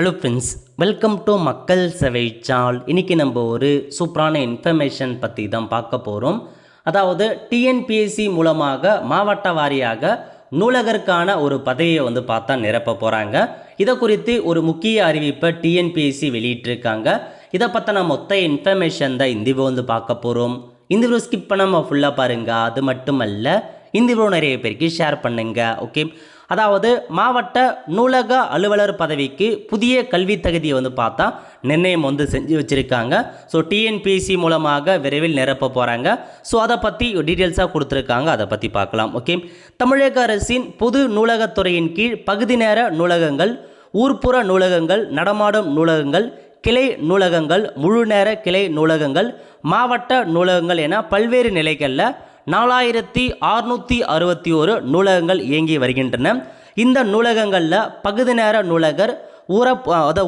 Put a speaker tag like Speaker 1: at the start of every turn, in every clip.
Speaker 1: Hello friends, welcome to மக்கள் சேவை channel. இன்றைக்கி நம்ம ஒரு சூப்பரான இன்ஃபர்மேஷன் பற்றி தான் பார்க்க போகிறோம். அதாவது டிஎன்பிஎஸ்சி மூலமாக மாவட்ட வாரியாக நூலகருக்கான ஒரு பதவியை பார்த்தா நிரப்ப போகிறாங்க. இதை குறித்து ஒரு முக்கிய அறிவிப்பை டிஎன்பிஎஸ்சி வெளியிட்டிருக்காங்க. இதை பற்றின மொத்த இன்ஃபர்மேஷன் தான் இந்த வீடியோ பார்க்க போகிறோம். இந்த வீடியோ ஸ்கிப் பண்ணாமல் ஃபுல்லாக பாருங்கள். அது மட்டுமல்ல, இந்த வீடியோ நிறைய பேருக்கு ஷேர் பண்ணுங்க. ஓகே, அதாவது மாவட்ட நூலக அலுவலர் பதவிக்கு புதிய கல்வி தகுதியை பார்த்தா நிர்ணயம் செஞ்சு வச்சுருக்காங்க. ஸோ டிஎன்பிஎஸ்சி மூலமாக விரைவில் நிரப்ப போகிறாங்க. ஸோ அதை பற்றி டீட்டெயில்ஸாக கொடுத்துருக்காங்க. அதை பற்றி பார்க்கலாம். ஓகே, தமிழக அரசின் பொது நூலகத்துறையின் கீழ் பகுதி நேர நூலகங்கள், ஊர்ப்புற நூலகங்கள், நடமாடும் நூலகங்கள், கிளை நூலகங்கள், முழு நேர கிளை நூலகங்கள், மாவட்ட நூலகங்கள் என பல்வேறு நிலைகளில் 4661 நூலகங்கள் இயங்கி வருகின்றன. இந்த நூலகங்களில் பகுதி நேர நூலகர்,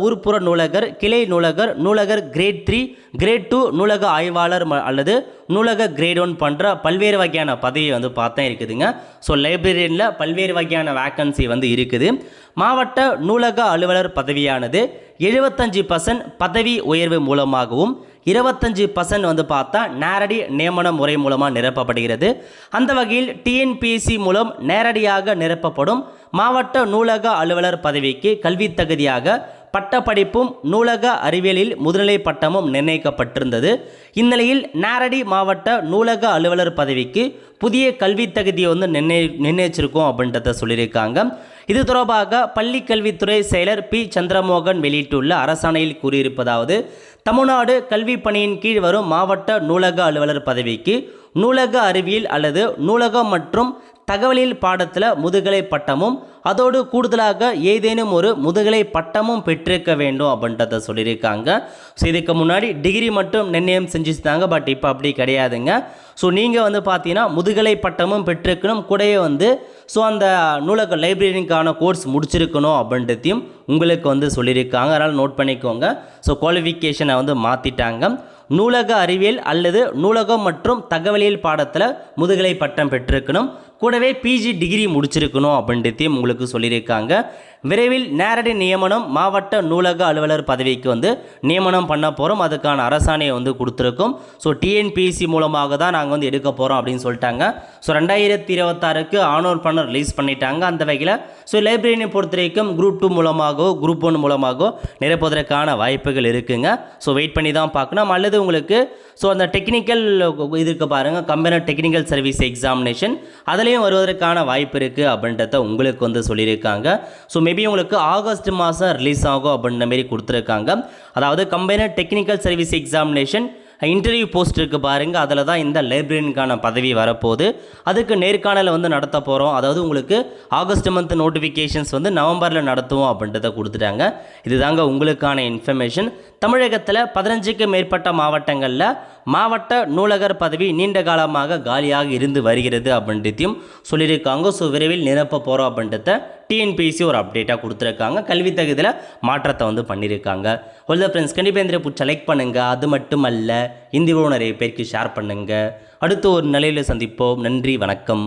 Speaker 1: ஊர்ப்புற நூலகர், கிளை நூலகர், நூலகர் கிரேட் 3, கிரேட் 2, நூலக ஆய்வாளர் அல்லது நூலக கிரேட் 1 போன்ற பல்வேறு வகையான பதவி பார்த்தா இருக்குதுங்க. ஸோ லைப்ரரியில் பல்வேறு வகையான வேக்கன்சி இருக்குது. மாவட்ட நூலக அலுவலர் பதவியானது 75% பதவி உயர்வு மூலமாகவும் 25% பார்த்தா நேரடி நியமன முறை மூலமாக நிரப்பப்படுகிறது. அந்த வகையில் டிஎன்பிஎஸ்சி மூலம் நேரடியாக நிரப்பப்படும் மாவட்ட நூலக அலுவலர் பதவிக்கு கல்வி தகுதியாக பட்டப்படிப்பும் நூலக அறிவியலில் முதுநிலை பட்டமும் நிர்ணயிக்கப்பட்டிருந்தது. இந்நிலையில் நேரடி மாவட்ட நூலக அலுவலர் பதவிக்கு புதிய கல்வி தகுதியை நிர்ணயிச்சிருக்கோம் அப்படின்றத சொல்லியிருக்காங்க. இது தொடர்பாக பள்ளி கல்வித்துறை செயலர் பி சந்திரமோகன் வெளியிட்டுள்ள அரசாணையில் கூறியிருப்பதாவது, தமிழ்நாடு கல்வி பணியின் கீழ் வரும் மாவட்ட நூலக அலுவலர் பதவிக்கு நூலக அறிவியல் அல்லது நூலகம் மற்றும் தகவலியல் பாடத்தில் முதுகலை பட்டமும் அதோடு கூடுதலாக ஏதேனும் ஒரு முதுகலை பட்டமும் பெற்றிருக்க வேண்டும் அப்படின்றத சொல்லியிருக்காங்க. ஸோ இதுக்கு முன்னாடி டிகிரி மட்டும் நிர்ணயம் செஞ்சுட்டாங்க. பட் இப்போ அப்படி கிடையாதுங்க. ஸோ நீங்கள் பார்த்தீங்கன்னா முதுகலை பட்டமும் பெற்றிருக்கணும், கூடவே ஸோ அந்த நூலக லைப்ரரிக்கான கோர்ஸ் முடிச்சிருக்கணும் அப்படின்றதையும் உங்களுக்கு சொல்லியிருக்காங்க. அதனால் நோட் பண்ணிக்கோங்க. ஸோ குவாலிஃபிகேஷனை மாற்றிட்டாங்க. நூலக அறிவியல் அல்லது நூலகம் மற்றும் தகவலியல் பாடத்தில் முதுகலை பட்டம் பெற்றிருக்கணும், கூடவே பிஜி டிகிரி முடிச்சிருக்கணும் அப்படின்றதையும் உங்களுக்கு சொல்லியிருக்காங்க. விரைவில் நேரடி நியமனம் மாவட்ட நூலக அலுவலர் பதவிக்கு நியமனம் பண்ண போகிறோம். அதுக்கான அரசாணையை கொடுத்துருக்கோம். ஸோ டிஎன்பிஎஸ்சி மூலமாக தான் நாங்கள் எடுக்க போகிறோம் அப்படின்னு சொல்லிட்டாங்க. ஸோ 2026க்கு ஆனோர் பண்ண ரிலீஸ் பண்ணிட்டாங்க. அந்த வகையில் ஸோ லைப்ரரியை பொறுத்த வரைக்கும் குரூப் 2 மூலமாகவோ குரூப் 1 மூலமாகவோ நிரப்புவதற்கான வாய்ப்புகள் இருக்குங்க. ஸோ வெயிட் பண்ணி தான் பார்க்கணும். அல்லது உங்களுக்கு ஸோ அந்த டெக்னிக்கல் இதுக்கு பாருங்கள், கம்பைனர் டெக்னிக்கல் சர்வீஸ் எக்ஸாமினேஷன் அதுலேயும் வருவதற்கான வாய்ப்பு இருக்குது அப்படின்றத உங்களுக்கு சொல்லியிருக்காங்க. ஸோ மேபி உங்களுக்கு ஆகஸ்ட் மாதம் ரிலீஸ் ஆகும் அப்படின்ற மாரி கொடுத்துருக்காங்க. அதாவது combiner technical service examination interview post இருக்குது பாருங்கள், அதில் தான் இந்த லைப்ரரிக்கான பதவி வரப்போகுது. அதுக்கு நேர்காணல் நடத்த போகிறோம். அதாவது உங்களுக்கு ஆகஸ்ட் மந்த் நோட்டிஃபிகேஷன்ஸ் நவம்பரில் நடத்துவோம் அப்படின்றத கொடுத்துட்டாங்க. இதுதாங்க உங்களுக்கான இன்ஃபர்மேஷன். தமிழகத்தில் 15க்கு மேற்பட்ட மாவட்டங்களில் மாவட்ட நூலகர் பதவி நீண்ட காலமாக காலியாக இருந்து வருகிறது அப்படின்றதையும் சொல்லியிருக்காங்க. ஸோ விரைவில் நிரப்ப போகிறோம் அப்படின்றத டிஎன்பிஎஸ்சி ஒரு அப்டேட்டாக கொடுத்துருக்காங்க. கல்வி தகுதியில் மாற்றத்தை பண்ணியிருக்காங்க. ஒல்ல ஃப்ரெண்ட்ஸ், கண்டிப்பாக இந்த பிடிச்ச லைக் பண்ணுங்கள். அது மட்டுமல்ல, இந்த வீடியோ நிறைய பேருக்கு ஷேர் பண்ணுங்கள். அடுத்து ஒரு நிலையில் சந்திப்போம். நன்றி, வணக்கம்.